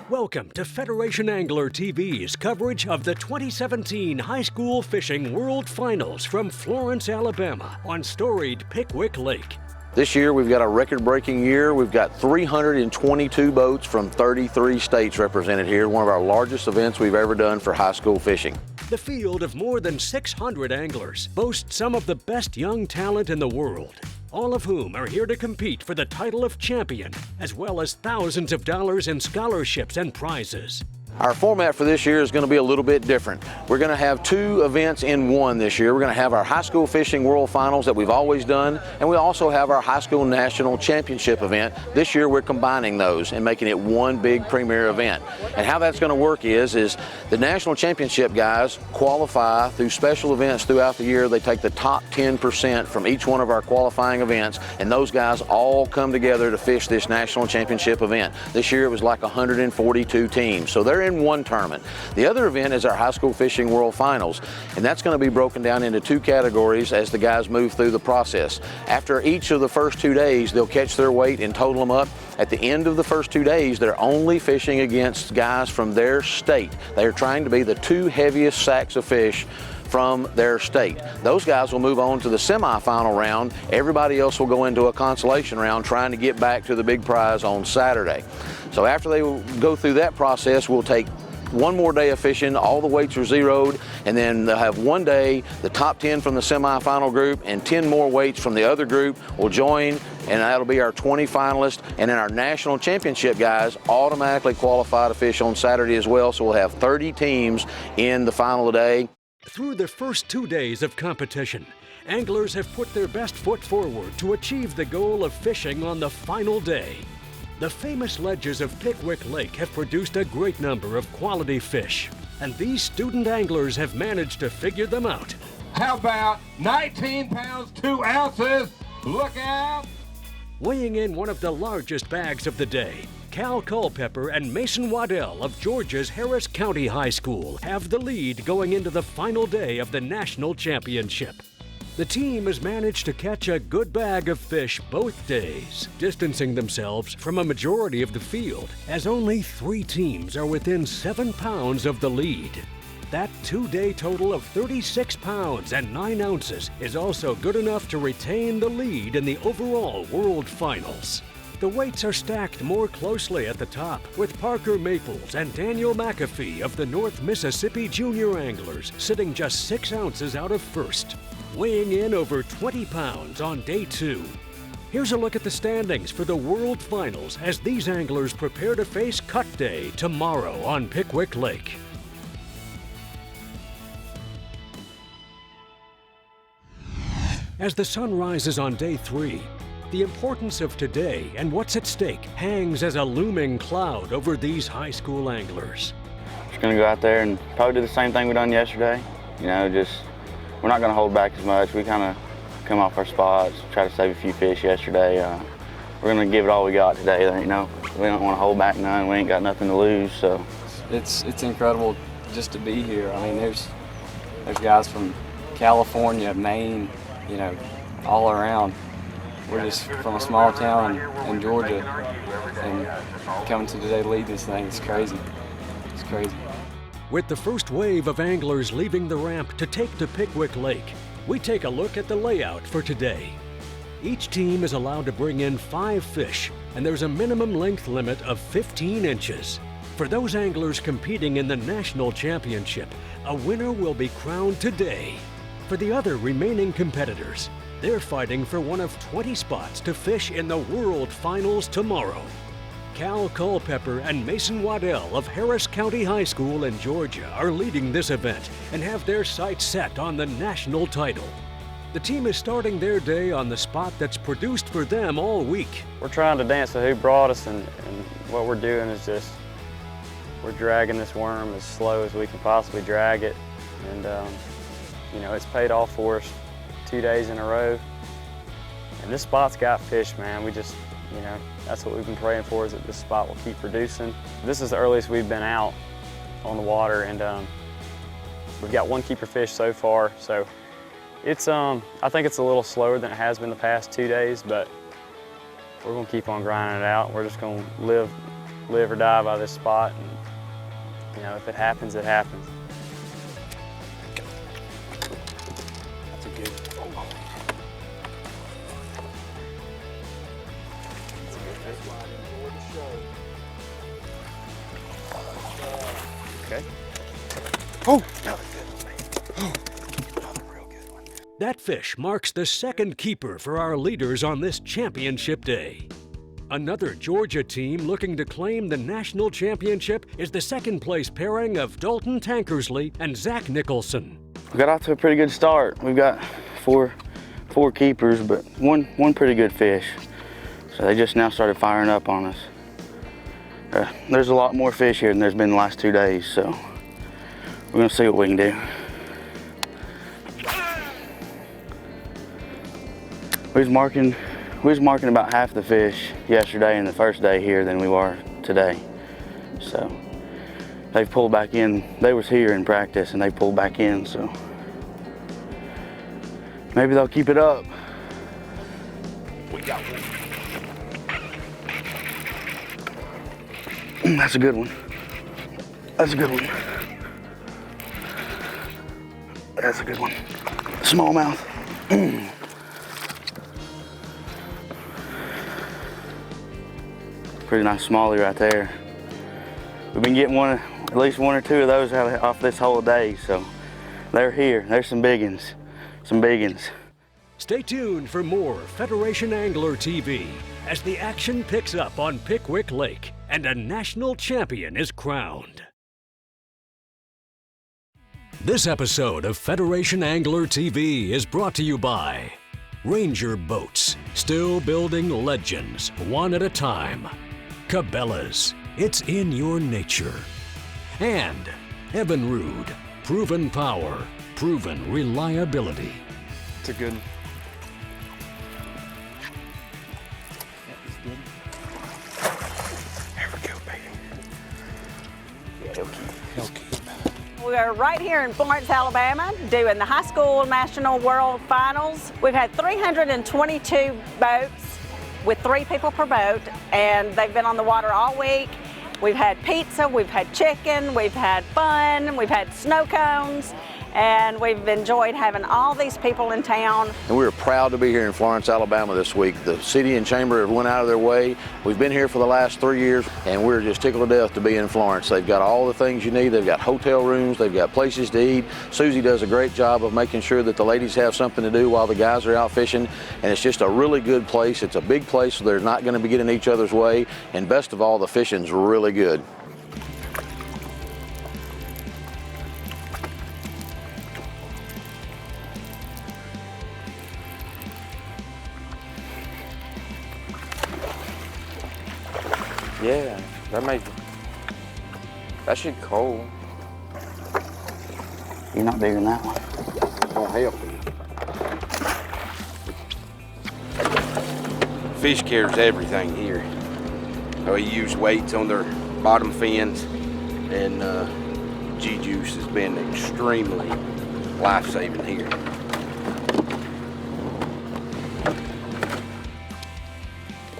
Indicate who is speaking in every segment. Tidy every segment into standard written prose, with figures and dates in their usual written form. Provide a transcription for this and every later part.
Speaker 1: Welcome to Federation Angler TV's coverage of the 2017 High School Fishing World Finals from Florence, Alabama on storied Pickwick Lake.
Speaker 2: This year we've got a record-breaking year. We've got 322 boats from 33 states represented here, one of our largest events we've ever done for high school fishing.
Speaker 1: The field of more than 600 anglers boasts some of the best young talent in the world, all of whom are here to compete for the title of champion, as well as thousands of dollars in scholarships and prizes.
Speaker 2: Our format for this year is going to be a little bit different. We're going to have two events in one this year. We're going to have our High School Fishing World Finals that we've always done, and we also have our High School National Championship event. This year we're combining those and making it one big premier event. And how that's going to work is the National Championship guys qualify through special events throughout the year. They take the top 10% from each one of our qualifying events, and those guys all come together to fish this National Championship event. This year it was like 142 teams, so they're in one tournament. The other event is our High School Fishing World Finals, and that's going to be broken down into two categories as the guys move through the process. After each of the first 2 days, they'll catch their weight and total them up. At the end of the first 2 days, they're only fishing against guys from their state. They are trying to be the two heaviest sacks of fish from their state. Those guys will move on to the semifinal round. Everybody else will go into a consolation round trying to get back to the big prize on Saturday. So after they go through that process, we'll take one more day of fishing, all the weights are zeroed, and then they'll have one day, the top 10 from the semifinal group and 10 more weights from the other group will join, and that'll be our 20 finalists. And then our national championship guys automatically qualify to fish on Saturday as well, so we'll have 30 teams in the final today.
Speaker 1: Through the first 2 days of competition, anglers have put their best foot forward to achieve the goal of fishing on the final day. The famous ledges of Pickwick Lake have produced a great number of quality fish, and these student anglers have managed to figure them out.
Speaker 3: How about 19 pounds, 2 ounces? Look out!
Speaker 1: Weighing in one of the largest bags of the day, Cal Culpepper and Mason Waddell of Georgia's Harris County High School have the lead going into the final day of the national championship. The team has managed to catch a good bag of fish both days, distancing themselves from a majority of the field, as only 3 teams are within 7 pounds of the lead. That 2-day total of 36 pounds and 9 ounces is also good enough to retain the lead in the overall World Finals. The weights are stacked more closely at the top, with Parker Maples and Daniel McAfee of the North Mississippi Junior Anglers sitting just 6 ounces out of first, weighing in over 20 pounds on day 2. Here's a look at the standings for the World Finals as these anglers prepare to face Cut Day tomorrow on Pickwick Lake. As the sun rises on day 3, the importance of today and what's at stake hangs as a looming cloud over these high school anglers.
Speaker 4: Just gonna go out there and probably do the same thing we done yesterday. You know, we're not gonna hold back as much. We kind of come off our spots, try to save a few fish yesterday. We're gonna give it all we got today. You know, we don't want to hold back none. We ain't got nothing to lose. So
Speaker 5: it's incredible just to be here. I mean, there's guys from California, Maine, you know, all around. We're just from a small town in Georgia, and coming to today to lead this thing, it's crazy. It's crazy.
Speaker 1: With the first wave of anglers leaving the ramp to take to Pickwick Lake, we take a look at the layout for today. Each team is allowed to bring in 5 fish, and there's a minimum length limit of 15 inches. For those anglers competing in the national championship, a winner will be crowned today. For the other remaining competitors, they're fighting for one of 20 spots to fish in the World Finals tomorrow. Cal Culpepper and Mason Waddell of Harris County High School in Georgia are leading this event and have their sights set on the national title. The team is starting their day on the spot that's produced for them all week.
Speaker 6: We're trying to dance to who brought us, and what we're doing is just, we're dragging this worm as slow as we can possibly drag it. And you know, it's paid off for us 2 days in a row. And this spot's got fish, man. We just, you know, that's what we've been praying for, is that this spot will keep producing. This is the earliest we've been out on the water, and we've got 1 keeper fish so far. So it's, I think it's a little slower than it has been the past 2 days, but we're gonna keep on grinding it out. We're just gonna live live or die by this spot. And, you know, if it happens, it happens.
Speaker 7: That's a good. Okay. Oh, another good one. Another real good one.
Speaker 1: That fish marks the second keeper for our leaders on this championship day. Another Georgia team looking to claim the national championship is the second-place pairing of Dalton Tankersley and Zach Nicholson.
Speaker 4: We got off to a pretty good start. We've got four keepers, but one pretty good fish. So they just now started firing up on us. There's a lot more fish here than there's been the last 2 days, so we're gonna see what we can do. We was marking about half the fish yesterday and the first day here than we were today. So they've pulled back in. They was here in practice and they pulled back in, so maybe they'll keep it up.
Speaker 7: We got one.
Speaker 4: That's a good one. That's a good one. That's a good one. Smallmouth. Pretty nice smallie right there. We've been getting at least one or two of those off this whole day, so they're here. There's some big ones, some big ones.
Speaker 1: Stay tuned for more Federation Angler TV as the action picks up on Pickwick Lake and a national champion is crowned. This episode of Federation Angler TV is brought to you by Ranger Boats, still building legends one at a time. Cabela's, it's in your nature. And Evinrude, proven power, proven reliability.
Speaker 7: It's a good. There we go, baby. Yeah, he'll keep.
Speaker 8: We're right here in Florence, Alabama, doing the High School National World Finals. We've had 322 boats with 3 people per boat, and they've been on the water all week. We've had pizza, we've had chicken, we've had fun, we've had snow cones, and we've enjoyed having all these people in town.
Speaker 2: And we are proud to be here in Florence, Alabama this week. The city and chamber have went out of their way. We've been here for the last 3 years, and we're just tickled to death to be in Florence. They've got all the things you need. They've got hotel rooms, they've got places to eat. Susie does a great job of making sure that the ladies have something to do while the guys are out fishing, and it's just a really good place. It's a big place, so they're not going to be getting in each other's way, and best of all, the fishing's really good.
Speaker 9: Yeah, that should cold.
Speaker 4: You're not bigger than that one.
Speaker 9: Won't help you. Fish carries everything here. We use weights on their bottom fins, and G-Juice has been extremely life-saving here.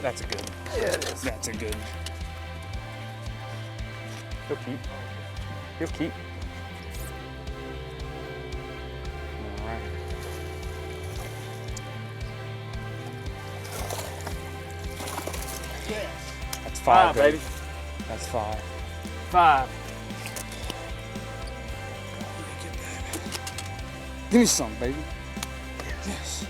Speaker 7: That's a good. Yeah, it is. That's a good.
Speaker 6: He'll keep. He'll keep. All right.
Speaker 7: Yes. That's 5, baby. That's 5. 5. Give me some, baby. Yes.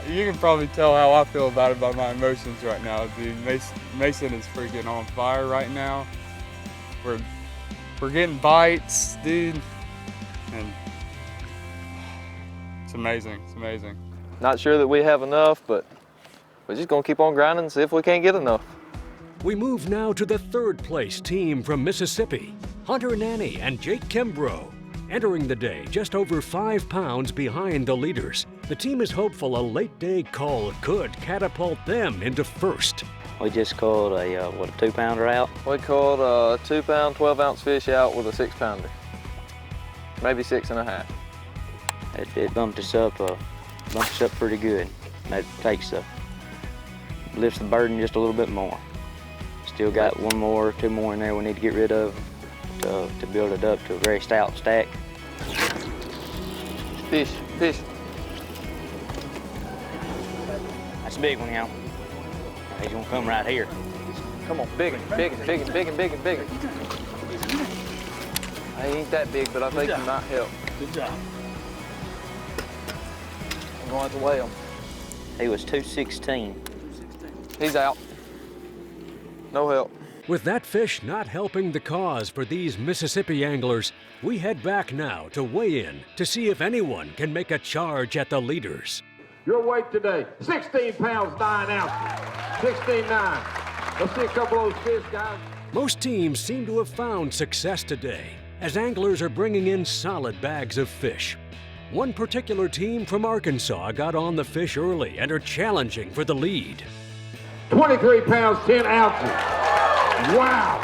Speaker 6: You can probably tell how I feel about it by my emotions right now, dude. Mason is freaking on fire right now. We're getting bites, dude, and it's amazing. It's amazing.
Speaker 10: Not sure that we have enough, but we're just gonna keep on grinding and see if we can't get enough.
Speaker 1: We move now to the third-place team from Mississippi, Hunter Nanny and Jake Kimbrough. Entering the day just over 5 pounds behind the leaders, the team is hopeful a late-day call could catapult them into first.
Speaker 5: We just called a 2-pounder out.
Speaker 10: We caught a 2-pound, 12-ounce fish out with a 6-pounder, maybe 6.5.
Speaker 5: It bumped us up pretty good. That lifts the burden just a little bit more. Still got one more, two more in there we need to get rid of to build it up to a very stout stack.
Speaker 10: Fish, fish.
Speaker 5: That's a big one, y'all. He's gonna come right here.
Speaker 10: Come on, big one, big one, big one, big one, big one, big one. He ain't that big, but I think he might help.
Speaker 5: Good job.
Speaker 10: I'm going to have to weigh him.
Speaker 5: He was 216.
Speaker 10: He's out. No help.
Speaker 1: With that fish not helping the cause for these Mississippi anglers, we head back now to weigh in to see if anyone can make a charge at the leaders.
Speaker 3: Your weight today, 16 pounds, 9 ounces. 16.9. Let's see a couple of those fish, guys.
Speaker 1: Most teams seem to have found success today, as anglers are bringing in solid bags of fish. One particular team from Arkansas got on the fish early and are challenging for the lead.
Speaker 3: 23 pounds, 10 ounces. Wow.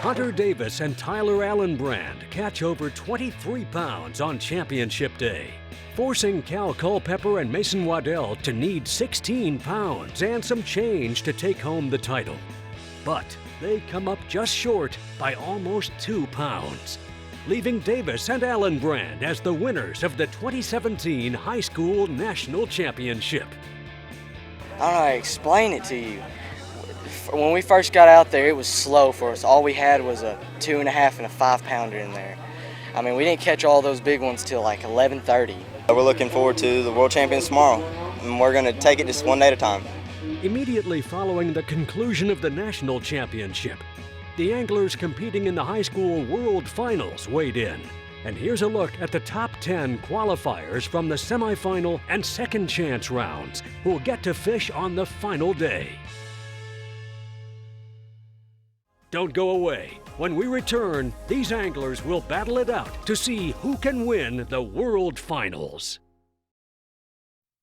Speaker 1: Hunter Davis and Tyler Allenbrand catch over 23 pounds on championship day, forcing Cal Culpepper and Mason Waddell to need 16 pounds and some change to take home the title. But they come up just short by almost 2 pounds, leaving Davis and Allenbrand as the winners of the 2017 High School National Championship.
Speaker 11: I don't know how to explain it to you. When we first got out there, it was slow for us. All we had was a 2.5 and a 5-pounder in there. I mean, we didn't catch all those big ones till like 11:30.
Speaker 12: We're looking forward to the World Champions tomorrow, and we're going to take it just one day at a time.
Speaker 1: Immediately following the conclusion of the national championship, the anglers competing in the high school World Finals weighed in. And here's a look at the top 10 qualifiers from the semifinal and second chance rounds who will get to fish on the final day. Don't go away. When we return, these anglers will battle it out to see who can win the World Finals.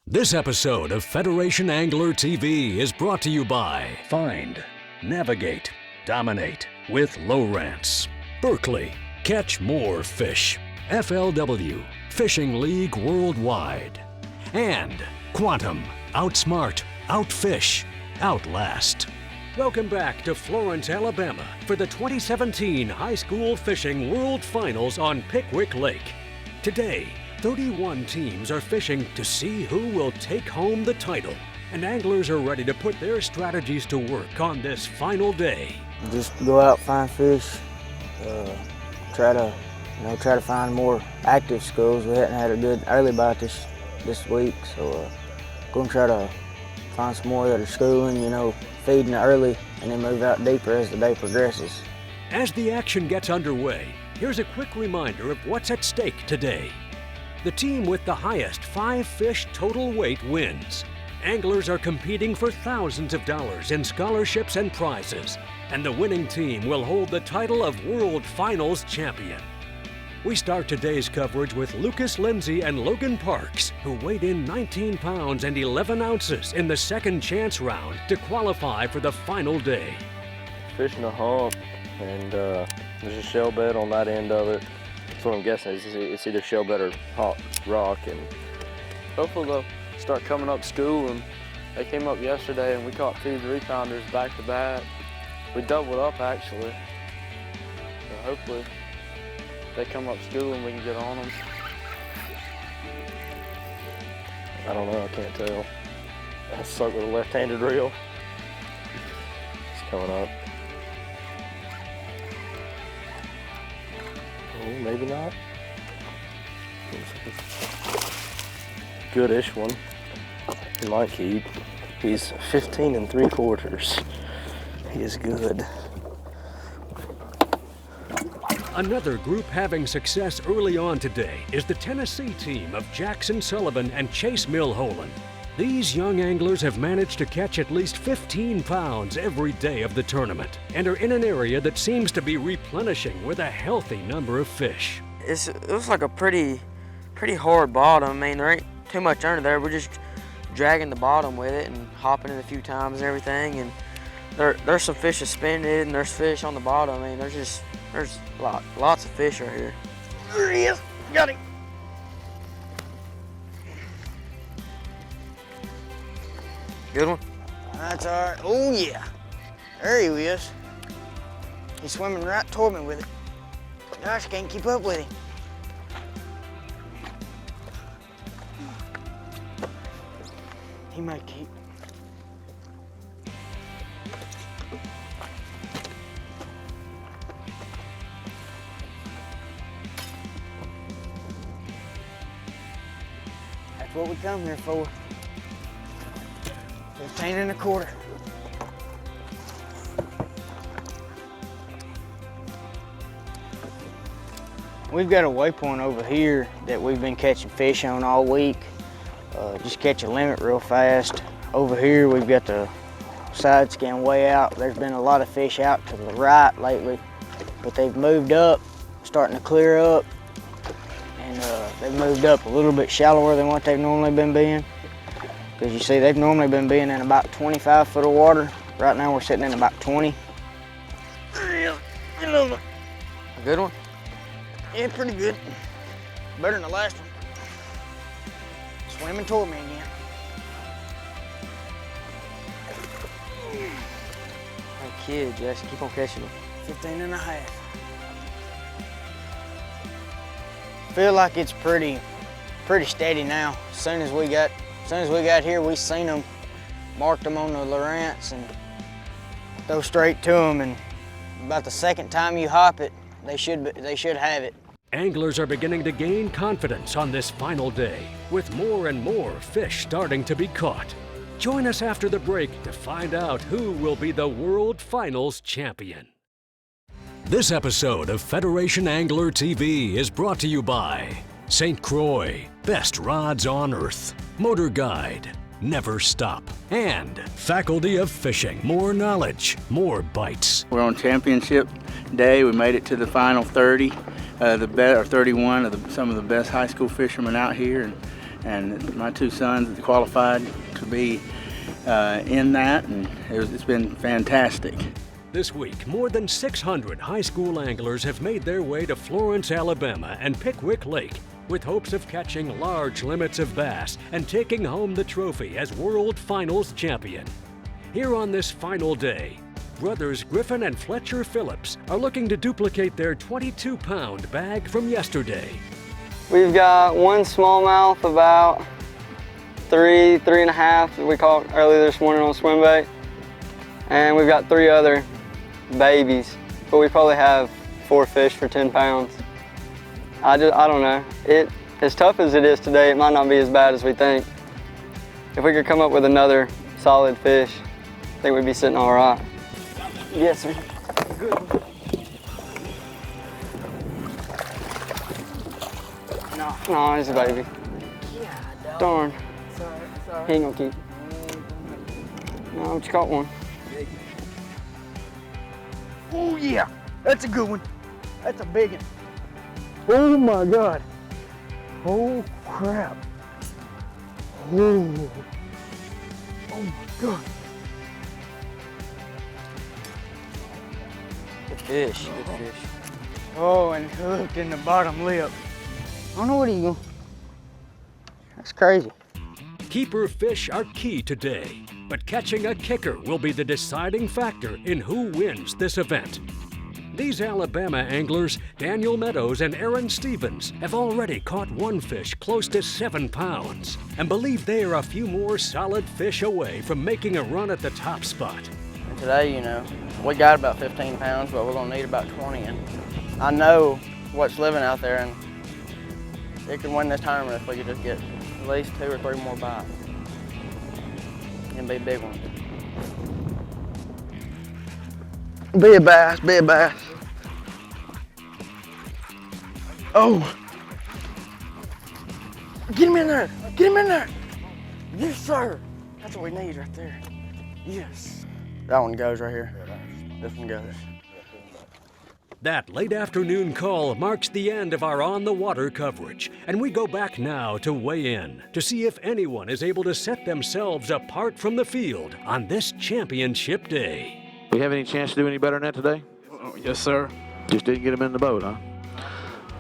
Speaker 1: This episode of Federation Angler TV is brought to you by Find, Navigate, Dominate with Lowrance, Berkeley, Catch More Fish, FLW, Fishing League Worldwide, and Quantum, Outsmart, Outfish, Outlast. Welcome back to Florence, Alabama for the 2017 High School Fishing World Finals on Pickwick Lake. Today, 31 teams are fishing to see who will take home the title, and anglers are ready to put their strategies to work on this final day.
Speaker 11: Just go out, find fish, try to find more active schools. We hadn't had a good early bite this week, so going to try to find some more that are schooling, feeding early, and then move out deeper as the day progresses.
Speaker 1: As the action gets underway, here's a quick reminder of what's at stake today. The team with the highest 5 fish total weight wins. Anglers are competing for thousands of dollars in scholarships and prizes, and the winning team will hold the title of World Finals champion. We start today's coverage with Lucas Lindsay and Logan Parks, who weighed in 19 pounds and 11 ounces in the second chance round to qualify for the final day.
Speaker 6: Fishing a hump, and there's a shell bed on that end of it. That's what I'm guessing. It's either shell bed or hot rock, and hopefully they'll start coming up school. And they came up yesterday, and we caught 2 3-pounders back to back. We doubled up actually. So hopefully they come up school and we can get on them. I don't know, I can't tell. I stuck with a left-handed reel. It's coming up. Oh, maybe not. Goodish one. He might keep. He's 15 3/4. He is good.
Speaker 1: Another group having success early on today is the Tennessee team of Jackson Sullivan and Chase Milholen. These young anglers have managed to catch at least 15 pounds every day of the tournament and are in an area that seems to be replenishing with a healthy number of fish.
Speaker 11: It looks like a pretty hard bottom. I mean, there ain't too much under there. We're just dragging the bottom with it and hopping it a few times and everything. And there's some fish suspended and there's fish on the bottom. I mean, there's lots of fish right here.
Speaker 6: There he is. Got him.
Speaker 11: Good one? That's all right. Oh, yeah. There he is. He's swimming right toward me with it. Gosh, can't keep up with him. He might keep. That's what we come here for. 15 1/4. We've got a waypoint over here that we've been catching fish on all week. Just catch a limit real fast. Over here we've got the side scan way out. There's been a lot of fish out to the right lately, but they've moved up, starting to clear up, and they've moved up a little bit shallower than what they've normally been being. Because you see, they've normally been being in about 25 foot of water. Right now we're sitting in about 20.
Speaker 10: A good one?
Speaker 11: Yeah, pretty good. Better than the last one. Swimming toward me again.
Speaker 10: Hey kid, Jesse, keep on catching them.
Speaker 11: 15 1/2. Feel like it's pretty steady now. As soon as we got here, we seen them, marked them on the Lowrance, and go straight to them. And about the second time you hop it, they should have it.
Speaker 1: Anglers are beginning to gain confidence on this final day, with more and more fish starting to be caught. Join us after the break to find out who will be the World Finals champion. This episode of Federation Angler TV is brought to you by St. Croix, best rods on earth, Motor Guide, Never Stop, and Faculty of Fishing, more knowledge, more bites.
Speaker 13: We're on championship day. We made it to the final 30, or 31 of some of the best high school fishermen out here, and my two sons qualified to be in that, and it's been fantastic.
Speaker 1: This week, more than 600 high school anglers have made their way to Florence, Alabama and Pickwick Lake with hopes of catching large limits of bass and taking home the trophy as World Finals champion. Here on this final day, brothers Griffin and Fletcher Phillips are looking to duplicate their 22-pound bag from yesterday.
Speaker 5: We've got one smallmouth, about 3.5 that we caught earlier this morning on swim bait. And we've got 3 other babies, but we probably have 4 fish for 10 pounds. I don't know. As tough as it is today, it might not be as bad as we think. If we could come up with another solid fish, I think we'd be sitting all right. Yes, sir. Good one. No, he's a baby. Yeah, darn. Sorry. He ain't gonna keep. No, but you caught one.
Speaker 11: Oh yeah, that's a good one. That's a big one. Oh my God. Oh crap. Oh. Oh my God.
Speaker 10: Good fish, good fish.
Speaker 11: Oh, and hooked in the bottom lip. I don't know what he's going. That's crazy.
Speaker 1: Keeper fish are key today, but catching a kicker will be the deciding factor in who wins this event. These Alabama anglers, Daniel Meadows and Aaron Stevens, have already caught one fish close to 7 pounds and believe they are a few more solid fish away from making a run at the top spot.
Speaker 10: And today, you know, we got about 15 pounds, but we're gonna need about 20. And I know what's living out there, and it could win this tournament if we could just get at least 2 or 3 more bites. And be big ones.
Speaker 11: Be a bass, be a bass. Oh. Get him in there, get him in there. Yes, sir. That's what we need right there. Yes. That one goes right here. This one goes.
Speaker 1: That late afternoon call marks the end of our on-the-water coverage, and we go back now to weigh in to see if anyone is able to set themselves apart from the field on this championship day.
Speaker 2: We have any chance to do any better than that today?
Speaker 13: Yes, sir.
Speaker 2: Just didn't get them in the boat, huh?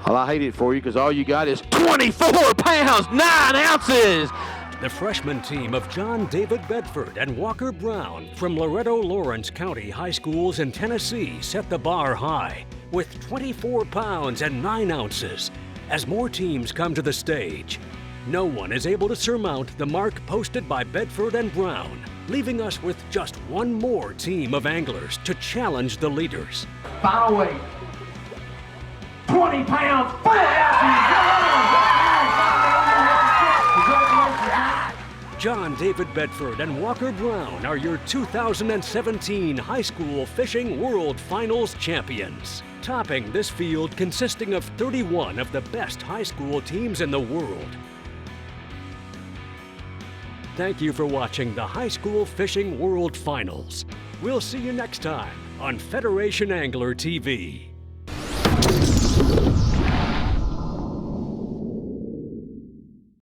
Speaker 2: Well, I hate it for you because all you got is 24 pounds, 9 ounces.
Speaker 1: The freshman team of John David Bedford and Walker Brown from Loretto Lawrence County High Schools in Tennessee set the bar high with 24 pounds and 9 ounces. As more teams come to the stage, no one is able to surmount the mark posted by Bedford and Brown, leaving us with just one more team of anglers to challenge the leaders.
Speaker 3: Final weight, 20 pounds, 4 ounces.
Speaker 1: John David Bedford and Walker Brown are your 2017 High School Fishing World Finals champions, topping this field consisting of 31 of the best high school teams in the world. Thank you for watching the High School Fishing World Finals. We'll see you next time on Federation Angler TV.